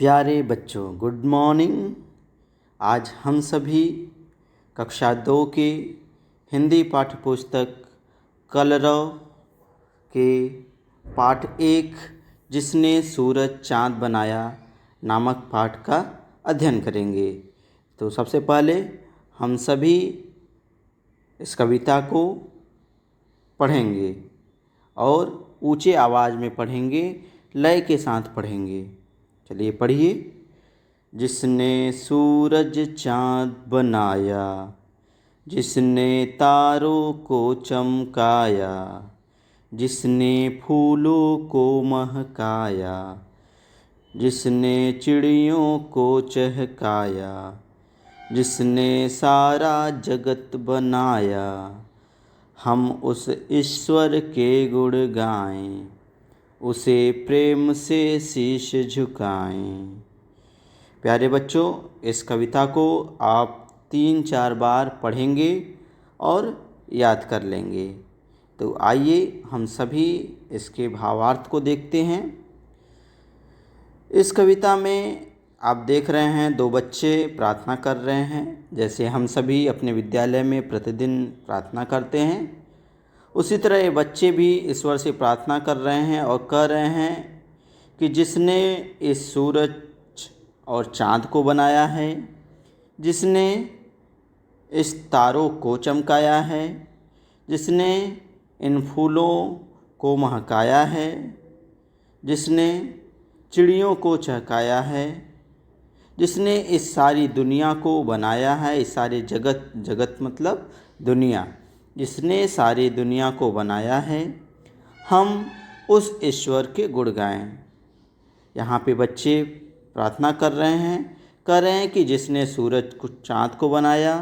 प्यारे बच्चों, good morning. आज हम सभी कक्षा 2 के हिंदी पाठ्य पुस्तक कलरव के पाठ 1 जिसने सूरज चाँद बनाया नामक पाठ का अध्ययन करेंगे। तो सबसे पहले हम सभी इस कविता को पढ़ेंगे और ऊंचे आवाज़ में पढ़ेंगे, लय के साथ पढ़ेंगे। चलिए पढ़िए। जिसने सूरज चाँद बनाया, जिसने तारों को चमकाया, जिसने फूलों को महकाया, जिसने चिड़ियों को चहकाया, जिसने सारा जगत बनाया, हम उस ईश्वर के गुण गाएं, उसे प्रेम से शीश झुकाएं। प्यारे बच्चों, इस कविता को आप 3-4 बार पढ़ेंगे और याद कर लेंगे। तो आइए हम सभी इसके भावार्थ को देखते हैं। इस कविता में आप देख रहे हैं 2 बच्चे प्रार्थना कर रहे हैं, जैसे हम सभी अपने विद्यालय में प्रतिदिन प्रार्थना करते हैं। उसी तरह ये बच्चे भी ईश्वर से प्रार्थना कर रहे हैं और कह रहे हैं कि जिसने इस सूरज और चाँद को बनाया है, जिसने इस तारों को चमकाया है, जिसने इन फूलों को महकाया है, जिसने चिड़ियों को चहकाया है, जिसने इस सारी दुनिया को बनाया है, इस सारे जगत मतलब दुनिया, जिसने सारी दुनिया को बनाया है, हम उस ईश्वर के गुण गाएं। यहाँ पे बच्चे प्रार्थना कर रहे हैं, कह रहे हैं कि जिसने सूरज को चाँद को बनाया,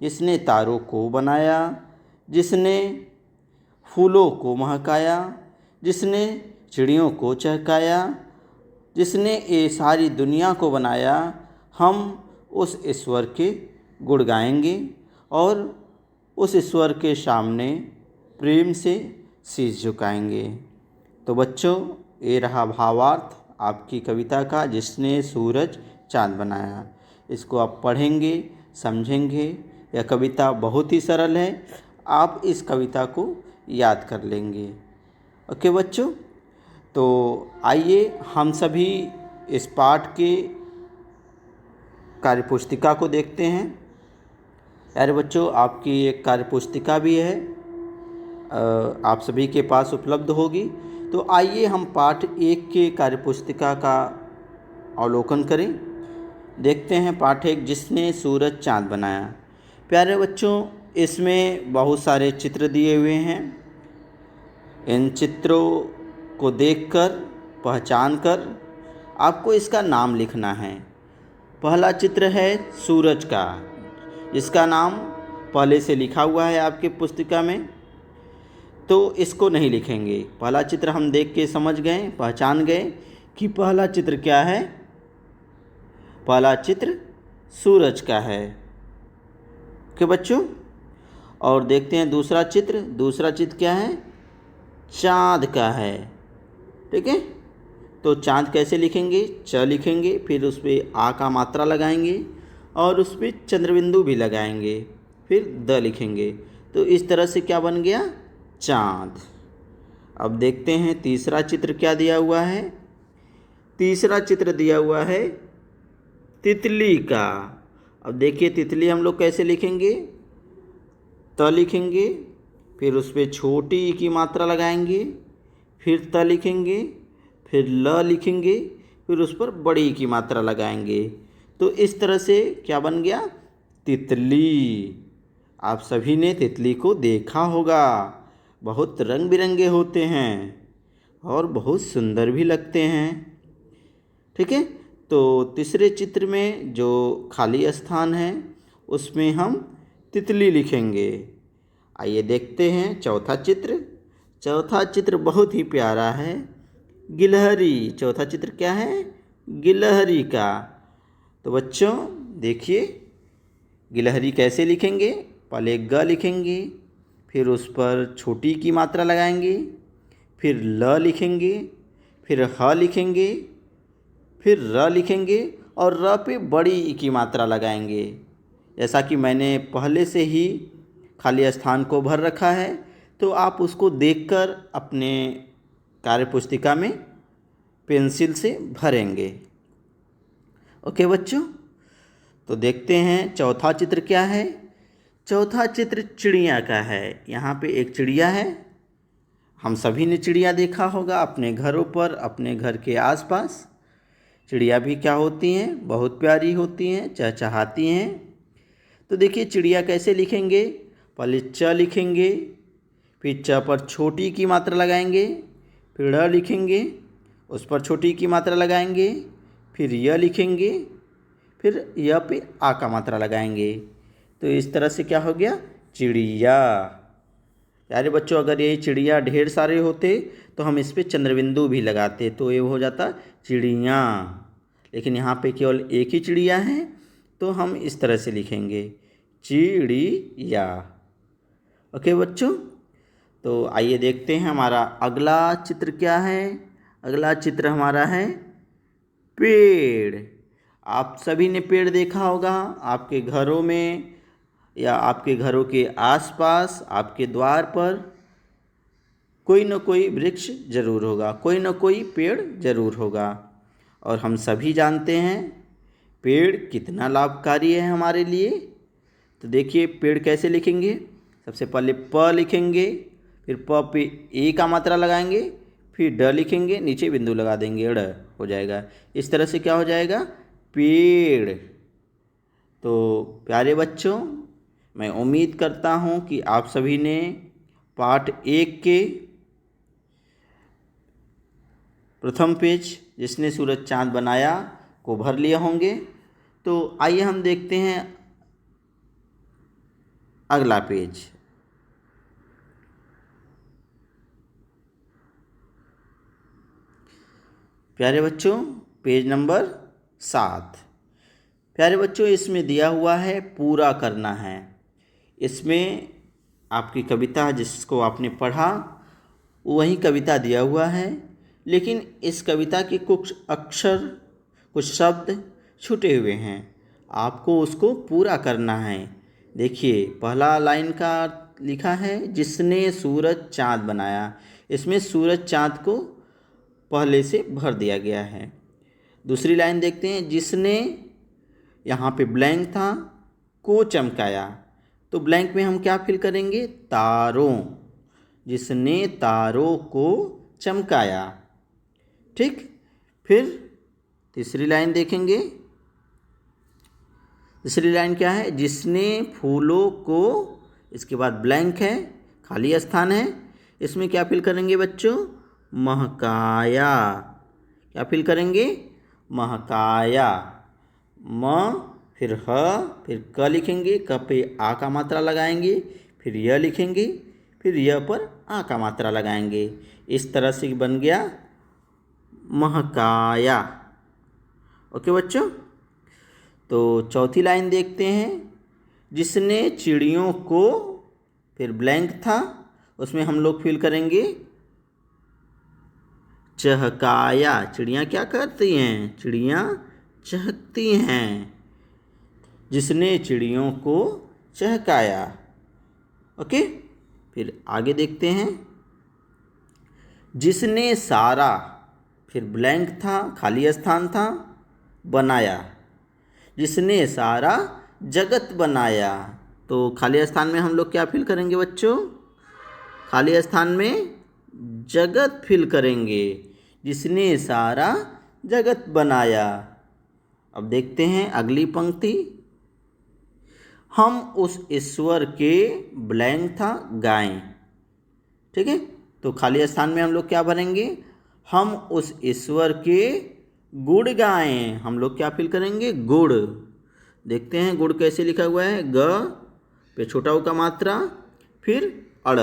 जिसने तारों को बनाया, जिसने फूलों को महकाया, जिसने चिड़ियों को चहकाया, जिसने ये सारी दुनिया को बनाया, हम उस ईश्वर के गुण गाएंगे और उस ईश्वर के सामने प्रेम से शीश झुकाएंगे। तो बच्चों, ये रहा भावार्थ आपकी कविता का, जिसने सूरज चाँद बनाया। इसको आप पढ़ेंगे, समझेंगे। यह कविता बहुत ही सरल है, आप इस कविता को याद कर लेंगे। ओके बच्चों, तो आइए हम सभी इस पाठ के कार्यपुस्तिका को देखते हैं। यार बच्चों, आपकी एक कार्यपुस्तिका भी है, आप सभी के पास उपलब्ध होगी। तो आइए हम पाठ 1 के कार्यपुस्तिका का अवलोकन करें। देखते हैं पाठ 1, जिसने सूरज चाँद बनाया। प्यारे बच्चों, इसमें बहुत सारे चित्र दिए हुए हैं। इन चित्रों को देखकर, पहचान कर आपको इसका नाम लिखना है। पहला चित्र है सूरज का, जिसका नाम पहले से लिखा हुआ है आपके पुस्तिका में, तो इसको नहीं लिखेंगे। पहला चित्र हम देख के समझ गए, पहचान गए कि पहला चित्र क्या है। पहला चित्र सूरज का है कि बच्चों। और देखते हैं दूसरा चित्र। दूसरा चित्र क्या है? चाँद का है। ठीक है, तो चाँद कैसे लिखेंगे? च लिखेंगे, फिर उस पर आ का मात्रा लगाएंगे और उस पर चंद्रबिंदु भी लगाएंगे, फिर द लिखेंगे। तो इस तरह से क्या बन गया? चाँद। अब देखते हैं तीसरा चित्र क्या दिया हुआ है। तीसरा चित्र दिया हुआ है तितली का। अब देखिए तितली हम लोग कैसे लिखेंगे? त लिखेंगे, फिर उस पर छोटी ई की मात्रा लगाएंगे, फिर त लिखेंगे, फिर ल लिखेंगे, फिर उस पर बड़ी ई की मात्रा लगाएंगे। तो इस तरह से क्या बन गया? तितली। आप सभी ने तितली को देखा होगा, बहुत रंग बिरंगे होते हैं और बहुत सुंदर भी लगते हैं। ठीक है, तो तीसरे चित्र में जो खाली स्थान है उसमें हम तितली लिखेंगे। आइए देखते हैं चौथा चित्र। चौथा चित्र बहुत ही प्यारा है, गिलहरी। चौथा चित्र क्या है? गिलहरी का। तो बच्चों देखिए, गिलहरी कैसे लिखेंगे? पहले ग लिखेंगे, फिर उस पर छोटी की मात्रा लगाएंगे, फिर ल लिखेंगे, फिर ह लिखेंगे, फिर र लिखेंगे और र पे बड़ी ई की मात्रा लगाएंगे। जैसा कि मैंने पहले से ही खाली स्थान को भर रखा है, तो आप उसको देखकर अपने कार्यपुस्तिका में पेंसिल से भरेंगे। ओके बच्चों, तो देखते हैं चौथा चित्र क्या है। चौथा चित्र चिड़िया का है। यहाँ पे एक चिड़िया है। हम सभी ने चिड़िया देखा होगा अपने घरों पर, अपने घर के आसपास। चिड़िया भी क्या होती हैं, बहुत प्यारी होती हैं, चहचहाती हैं। तो देखिए चिड़िया कैसे लिखेंगे। पहले च लिखेंगे, फिर च पर छोटी की मात्रा लगाएंगे, फिर ड़ लिखेंगे, उस पर छोटी की मात्रा लगाएंगे, फिर य लिखेंगे, फिर य पे आ का मात्रा लगाएंगे। तो इस तरह से क्या हो गया, चिड़िया। यारे बच्चों, अगर ये चिड़िया ढेर सारे होते तो हम इस पे चंद्रबिंदु भी लगाते, तो ये हो जाता चिड़िया। लेकिन यहाँ पे केवल एक ही चिड़िया है, तो हम इस तरह से लिखेंगे चिड़िया। ओके बच्चों, तो आइए देखते हैं हमारा अगला चित्र क्या है। अगला चित्र हमारा है पेड़। आप सभी ने पेड़ देखा होगा आपके घरों में या आपके घरों के आसपास, आपके द्वार पर कोई न कोई वृक्ष जरूर होगा, कोई न कोई पेड़ जरूर होगा। और हम सभी जानते हैं पेड़ कितना लाभकारी है हमारे लिए। तो देखिए पेड़ कैसे लिखेंगे। सबसे पहले प लिखेंगे, फिर प पे ए का मात्रा लगाएंगे, फिर ड लिखेंगे, नीचे बिंदु लगा देंगे, ड़ हो जाएगा। इस तरह से क्या हो जाएगा, पेड़। तो प्यारे बच्चों, मैं उम्मीद करता हूँ कि आप सभी ने पाठ 1 के प्रथम पेज जिसने सूरज चाँद बनाया को भर लिए होंगे। तो आइए हम देखते हैं अगला पेज। प्यारे बच्चों, पेज नंबर 7। प्यारे बच्चों, इसमें दिया हुआ है पूरा करना है। इसमें आपकी कविता जिसको आपने पढ़ा वही कविता दिया हुआ है, लेकिन इस कविता के कुछ अक्षर, कुछ शब्द छूटे हुए हैं। आपको उसको पूरा करना है। देखिए पहला लाइन का लिखा है जिसने सूरज चाँद बनाया। इसमें सूरज चाँद को पहले से भर दिया गया है। दूसरी लाइन देखते हैं, जिसने, यहाँ पे ब्लैंक था, को चमकाया। तो ब्लैंक में हम क्या फिल करेंगे, तारों। जिसने तारों को चमकाया। ठीक, फिर तीसरी लाइन देखेंगे। तीसरी लाइन क्या है, जिसने फूलों को, इसके बाद ब्लैंक है, खाली स्थान है, इसमें क्या फिल करेंगे बच्चों, महकाया। क्या फिल करेंगे, महकाया। म फिर ह फिर क लिखेंगे, क पे आ का मात्रा लगाएंगे, फिर य लिखेंगे, फिर य पर आ का मात्रा लगाएंगे। इस तरह से बन गया महकाया। ओके बच्चों, तो चौथी लाइन देखते हैं, जिसने चिड़ियों को, फिर ब्लैंक था, उसमें हम लोग फिल करेंगे चहकाया। चिड़ियाँ क्या करती हैं, चिड़ियाँ चहकती हैं। जिसने चिड़ियों को चहकाया। ओके, फिर आगे देखते हैं, जिसने सारा, फिर ब्लैंक था, खाली स्थान था, बनाया। जिसने सारा जगत बनाया। तो खाली स्थान में हम लोग क्या फिल करेंगे बच्चों, खाली स्थान में जगत फिल करेंगे। जिसने सारा जगत बनाया। अब देखते हैं अगली पंक्ति, हम उस ईश्वर के, ब्लैंक था, गाएं। ठीक है, तो खाली स्थान में हम लोग क्या भरेंगे, हम उस ईश्वर के गुण गाएं। हम लोग क्या फिल करेंगे, गुड़। देखते हैं गुड़ कैसे लिखा हुआ है, ग पे छोटा ऊ का मात्रा, फिर अड़।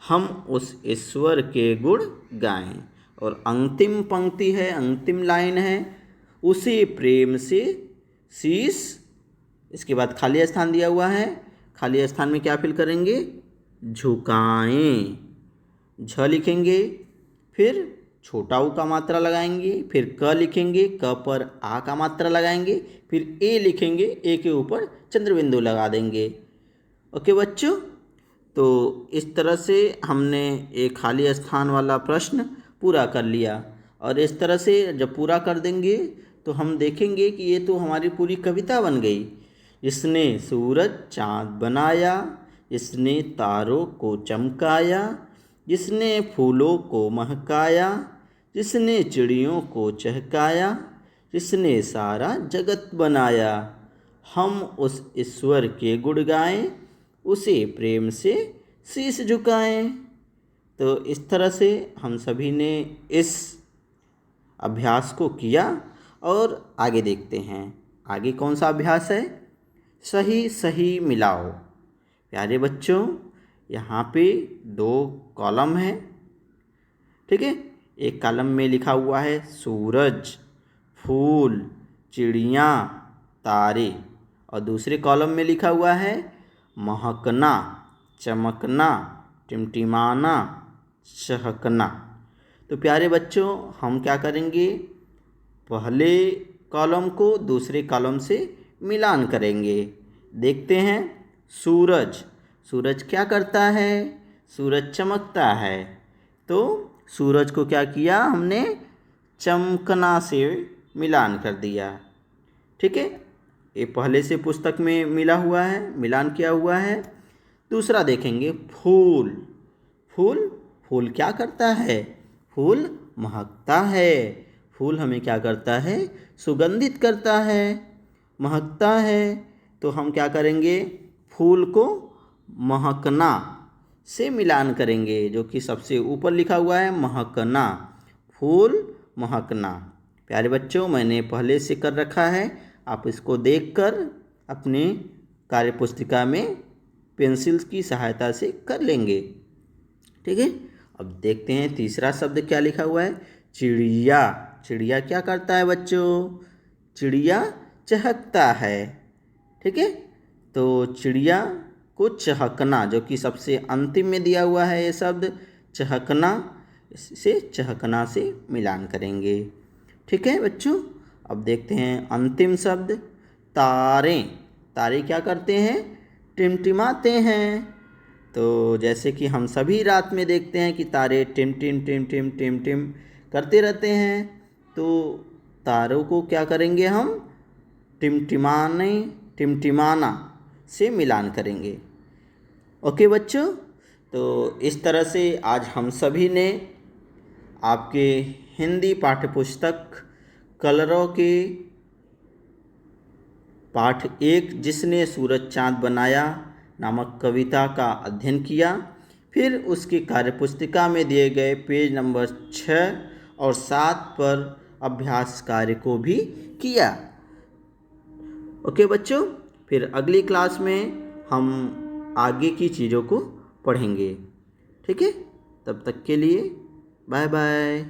हम उस ईश्वर के गुण गाएं। और अंतिम पंक्ति है, अंतिम लाइन है, उसे प्रेम से शीश। इसके बाद खाली स्थान दिया हुआ है, खाली स्थान में क्या फिल करेंगे, झुकाएं। झ लिखेंगे, फिर छोटा ऊ का मात्रा लगाएंगे, फिर क लिखेंगे, क पर आ का मात्रा लगाएंगे, फिर ए लिखेंगे, ए के ऊपर चंद्र बिंदु लगा देंगे। ओके बच्चों, तो इस तरह से हमने एक खाली स्थान वाला प्रश्न पूरा कर लिया। और इस तरह से जब पूरा कर देंगे तो हम देखेंगे कि ये तो हमारी पूरी कविता बन गई। जिसने सूरज चाँद बनाया, जिसने तारों को चमकाया, जिसने फूलों को महकाया, जिसने चिड़ियों को चहकाया, जिसने सारा जगत बनाया, हम उस ईश्वर के गुण गाएं, उसे प्रेम से शीश झुकाएं। तो इस तरह से हम सभी ने इस अभ्यास को किया और आगे देखते हैं। आगे कौन सा अभ्यास है? सही सही मिलाओ। प्यारे बच्चों, यहाँ पे 2 कॉलम हैं, ठीक है। एक कॉलम में लिखा हुआ है सूरज, फूल, चिड़ियाँ, तारे, और दूसरे कॉलम में लिखा हुआ है महकना, चमकना, टिमटिमाना, चहकना। तो प्यारे बच्चों, हम क्या करेंगे, पहले कॉलम को दूसरे कॉलम से मिलान करेंगे। देखते हैं। सूरज, सूरज क्या करता है? सूरज चमकता है। तो सूरज को क्या किया हमने? चमकना से मिलान कर दिया, ठीक है। ये पहले से पुस्तक में मिला हुआ है, मिलान किया हुआ है। दूसरा देखेंगे फूल। फूल, फूल क्या करता है? फूल महकता है। फूल हमें क्या करता है? सुगंधित करता है, महकता है। तो हम क्या करेंगे? फूल को महकना से मिलान करेंगे, जो कि सबसे ऊपर लिखा हुआ है महकना, फूल महकना। प्यारे बच्चों, मैंने पहले से कर रखा है, आप इसको देखकर अपने कार्यपुस्तिका में पेंसिल की सहायता से कर लेंगे, ठीक है। अब देखते हैं तीसरा शब्द क्या लिखा हुआ है। चिड़िया। चिड़िया क्या करता है बच्चों? चिड़िया चहकता है, ठीक है। तो चिड़िया को चहकना, जो कि सबसे अंतिम में दिया हुआ है ये शब्द चहकना, इससे चहकना से मिलान करेंगे, ठीक है बच्चों। अब देखते हैं अंतिम शब्द तारे। तारे क्या करते हैं? टिमटिमाते हैं। तो जैसे कि हम सभी रात में देखते हैं कि तारे टिम टिम टिम टिम टिम टिम करते रहते हैं, तो तारों को क्या करेंगे हम? टिमटिमाने, टिमटिमाना से मिलान करेंगे। ओके बच्चों, तो इस तरह से आज हम सभी ने आपके हिंदी पाठ्यपुस्तक कलरों के पाठ 1 जिसने सूरज चाँद बनाया नामक कविता का अध्ययन किया। फिर उसकी कार्यपुस्तिका में दिए गए पेज नंबर 6 और 7 पर अभ्यास कार्य को भी किया। ओके बच्चों, फिर अगली क्लास में हम आगे की चीज़ों को पढ़ेंगे, ठीक है। तब तक के लिए बाय बाय।